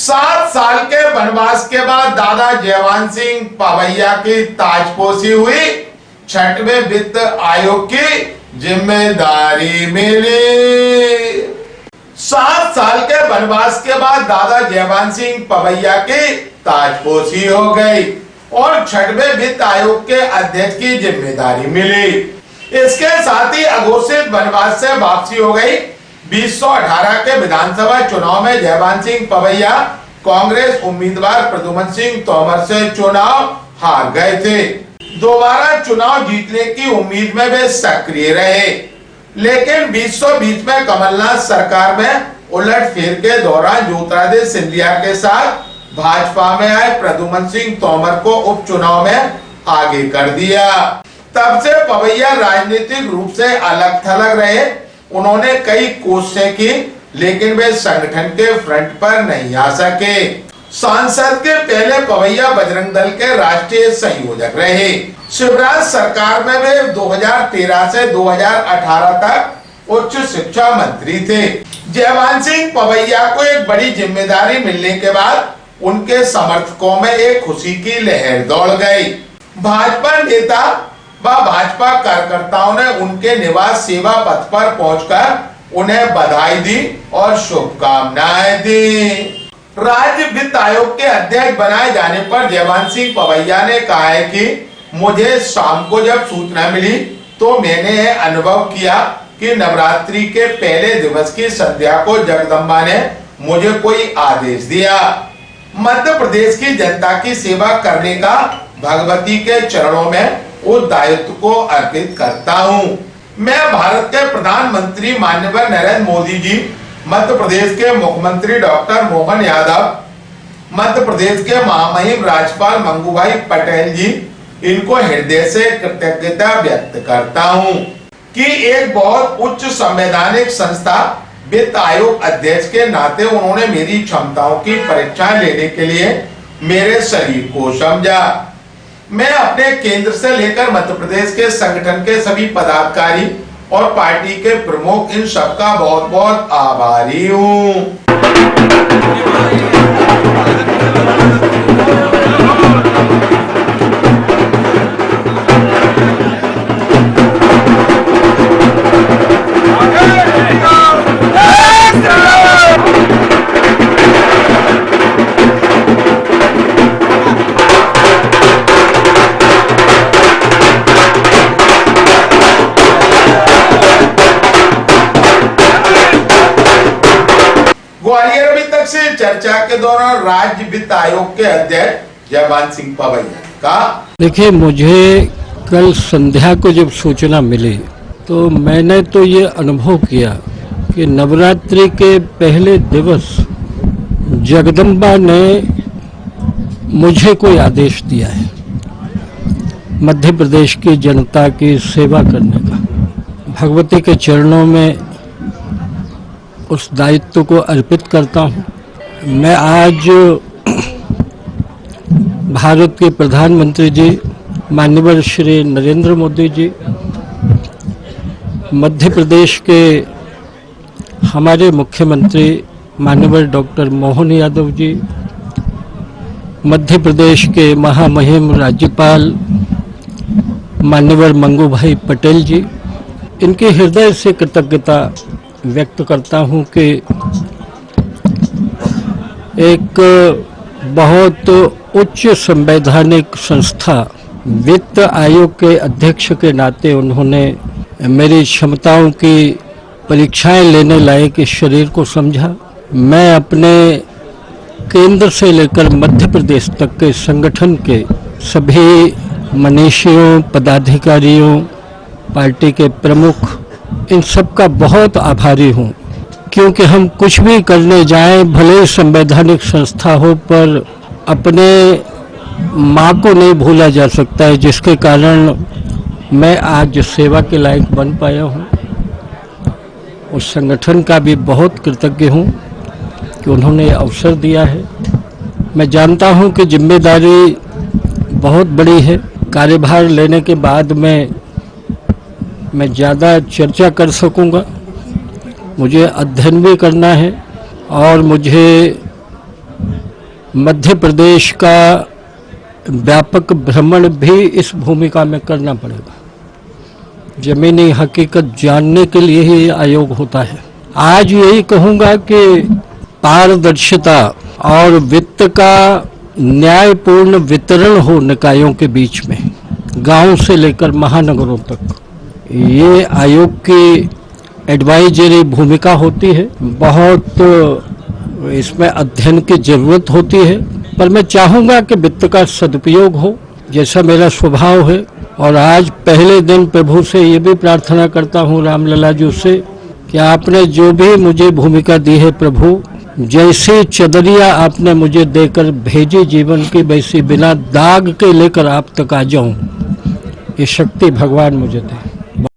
7 साल के वनवास के बाद दादा जयवान सिंह पवैया की ताजपोशी हुई, छठवें वित्त आयोग की जिम्मेदारी मिली। 7 साल के वनवास के बाद दादा जयवान सिंह पवैया की ताजपोशी हो गई और छठवें वित्त आयोग के अध्यक्ष की जिम्मेदारी मिली। इसके साथ ही अघोषित वनवास से वापसी हो गई। 2018 के विधानसभा चुनाव में जयवान सिंह पवैया कांग्रेस उम्मीदवार प्रद्युम्न सिंह तोमर से चुनाव हार गए थे। दोबारा चुनाव जीतने की उम्मीद में वे सक्रिय रहे, लेकिन 2020 में कमलनाथ सरकार में उलटफेर के दौरान ज्योतिरादित्य सिंधिया के साथ भाजपा में आए प्रद्युम्न सिंह तोमर को उपचुनाव में आगे कर दिया। तब से पवैया राजनीतिक रूप से अलग थलग रहे। उन्होंने कई कोशिशें की, लेकिन वे संगठन के फ्रंट पर नहीं आ सके। सांसद के पहले पवैया बजरंग दल के राष्ट्रीय संयोजक रहे। शिवराज सरकार में वे 2013 से 2018 तक उच्च शिक्षा मंत्री थे। जयवान सिंह पवैया को एक बड़ी जिम्मेदारी मिलने के बाद उनके समर्थकों में एक खुशी की लहर दौड़ गई। भाजपा नेता व भाजपा कार्यकर्ताओं ने उनके निवास सेवा पथ पर पहुंचकर उन्हें बधाई दी और शुभकामनाएं दी। राज्य वित्त आयोग के अध्यक्ष बनाए जाने पर जयवान सिंह पवैया ने कहा है कि मुझे शाम को जब सूचना मिली तो मैंने यह अनुभव किया कि नवरात्रि के पहले दिवस की संध्या को जगदम्बा ने मुझे कोई आदेश दिया। मध्य प्रदेश की जनता की सेवा करने का भगवती के चरणों में उस दायित्व को अर्पित करता हूँ। मैं भारत के प्रधानमंत्री माननीय नरेंद्र मोदी जी, मध्य प्रदेश के मुख्यमंत्री डॉक्टर मोहन यादव, मध्य प्रदेश के महामहिम राज्यपाल मंगूभाई पटेल जी, इनको हृदय से कृतज्ञता व्यक्त करता हूँ कि एक बहुत उच्च संवैधानिक संस्था वित्त आयोग अध्यक्ष के नाते उन्होंने मेरी क्षमताओं की परीक्षा लेने के लिए मेरे शरीर को समझा। मैं अपने केंद्र से लेकर मध्य प्रदेश के संगठन के सभी पदाधिकारी और पार्टी के प्रमुख, इन सबका बहुत बहुत आभारी हूँ। ग्वालियर अभी तक से चर्चा के दौरान राज्य वित्त आयोग के अध्यक्ष जयवान सिंह पवैया का। देखिए, मुझे कल संध्या को जब सूचना मिली तो मैंने तो ये अनुभव किया कि नवरात्रि के पहले दिवस जगदम्बा ने मुझे कोई आदेश दिया है मध्य प्रदेश की जनता की सेवा करने का। भगवती के चरणों में उस दायित्व को अर्पित करता हूँ। मैं आज भारत के प्रधानमंत्री जी माननीय श्री नरेंद्र मोदी जी, मध्य प्रदेश के हमारे मुख्यमंत्री माननीय डॉक्टर मोहन यादव जी, मध्य प्रदेश के महामहिम राज्यपाल माननीय मंगूभाई पटेल जी, इनके हृदय से कृतज्ञता व्यक्त करता हूं कि एक बहुत उच्च संवैधानिक संस्था वित्त आयोग के अध्यक्ष के नाते उन्होंने मेरी क्षमताओं की परीक्षाएं लेने लायक इस शरीर को समझा। मैं अपने केंद्र से लेकर मध्य प्रदेश तक के संगठन के सभी मनीषियों, पदाधिकारियों, पार्टी के प्रमुख, इन सब का बहुत आभारी हूँ, क्योंकि हम कुछ भी करने जाएं, भले संवैधानिक संस्था हो, पर अपने माँ को नहीं भूला जा सकता है, जिसके कारण मैं आज सेवा के लायक बन पाया हूँ। उस संगठन का भी बहुत कृतज्ञ हूँ कि उन्होंने अवसर दिया है। मैं जानता हूँ कि जिम्मेदारी बहुत बड़ी है। कार्यभार लेने के बाद मैं ज़्यादा चर्चा कर सकूँगा। मुझे अध्ययन भी करना है और मुझे मध्य प्रदेश का व्यापक भ्रमण भी इस भूमिका में करना पड़ेगा। जमीनी हकीकत जानने के लिए ही आयोग होता है। आज यही कहूंगा कि पारदर्शिता और वित्त का न्यायपूर्ण वितरण हो निकायों के बीच में, गांव से लेकर महानगरों तक, ये आयोग की एडवाइजरी भूमिका होती है। बहुत इसमें अध्ययन की जरूरत होती है, पर मैं चाहूंगा कि वित्त का सदुपयोग हो, जैसा मेरा स्वभाव है। और आज पहले दिन प्रभु से ये भी प्रार्थना करता हूँ, रामलला जी से, कि आपने जो भी मुझे भूमिका दी है प्रभु, जैसी चदरिया आपने मुझे देकर भेजी जीवन की, वैसी बिना दाग के लेकर आप तक आ जाऊं, ये शक्ति भगवान मुझे दे।